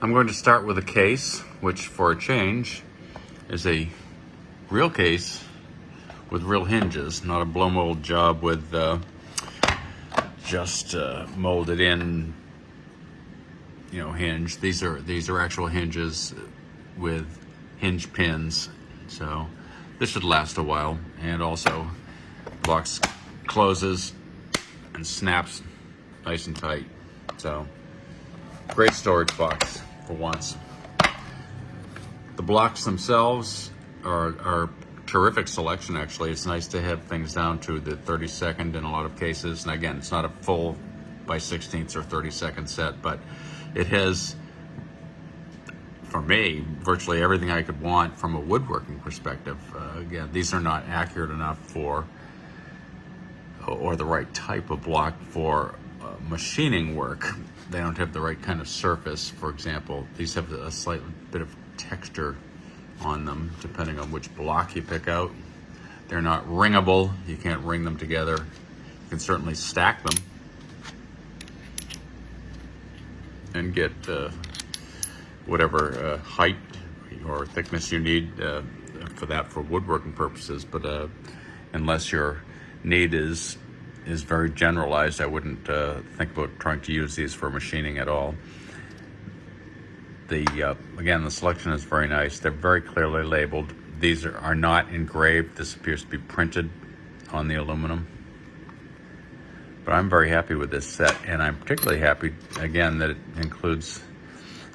I'm going to start with a case, which for a change is a real case with real hinges, not a blow mold job with just molded in, hinge. These are actual hinges with hinge pins, so this should last a while. And also, box closes and snaps nice and tight. So, great storage box for once. The blocks themselves are terrific selection, actually. It's nice to have things down to the 32nd in a lot of cases. And again, it's not a full by 16ths or 32nd set, but it has, for me, virtually everything I could want from a woodworking perspective. Again, these are not accurate enough for, or the right type of block for machining work. They don't have the right kind of surface. For example, these have a slight bit of texture on them, depending on which block you pick out. They're not ringable. You can't ring them together. You can certainly stack them and get whatever height or thickness you need for woodworking purposes. But unless your need is very generalized, I wouldn't think about trying to use these for machining at all. Again, the selection is very nice. They're very clearly labeled. These are not engraved. This appears to be printed on the aluminum. But I'm very happy with this set, and I'm particularly happy, again, that it includes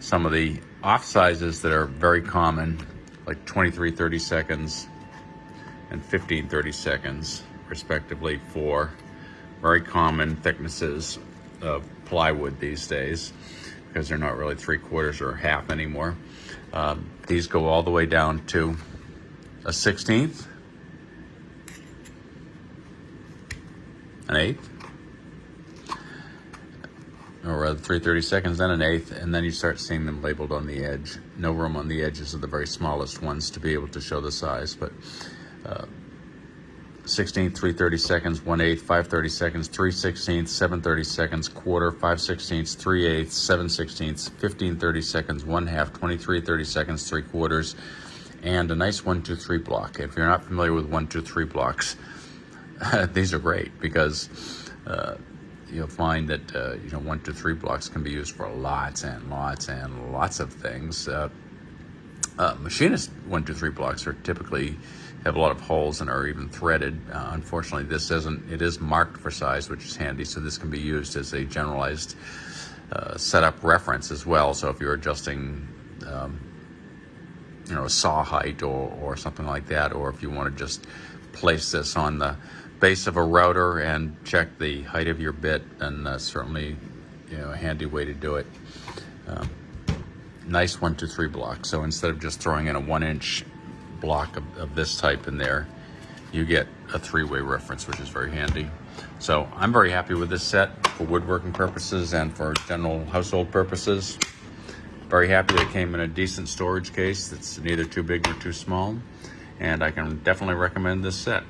some of the off sizes that are very common, like 23 32nds and 15 32nds, respectively, for very common thicknesses of plywood these days, because they're not really 3/4 or half anymore. These go all the way down to a 16th, an 8th, or rather 3 32nds, then an 1/8, and then you start seeing them labeled on the edge. No room on the edges of the very smallest ones to be able to show the size, but 16th, 3 32nds, 1/8, 5 32nds, 3 16ths, 7 32nds, quarter, 5 16ths, 3/8, 7 16ths, 15 32nds, 1/2, 23 32nds, 3/4, and a nice 1 2 3 block. If you're not familiar with 1 2 3 blocks, these are great, because you'll find that 1 2 3 blocks can be used for lots and lots and lots of things. Machinist 1 2 3 blocks are typically have a lot of holes and are even threaded. Unfortunately, this isn't. It is marked for size, which is handy, so this can be used as a generalized setup reference as well. So if you're adjusting a saw height or something like that, or if you want to just place this on the base of a router and check the height of your bit, then that's certainly a handy way to do it. Nice 1 2 3 block. So instead of just throwing in a 1-inch block of this type in there, you get a 3-way reference, which is very handy. So I'm very happy with this set for woodworking purposes and for general household purposes. Very happy that it came in a decent storage case that's neither too big nor too small, and I can definitely recommend this set.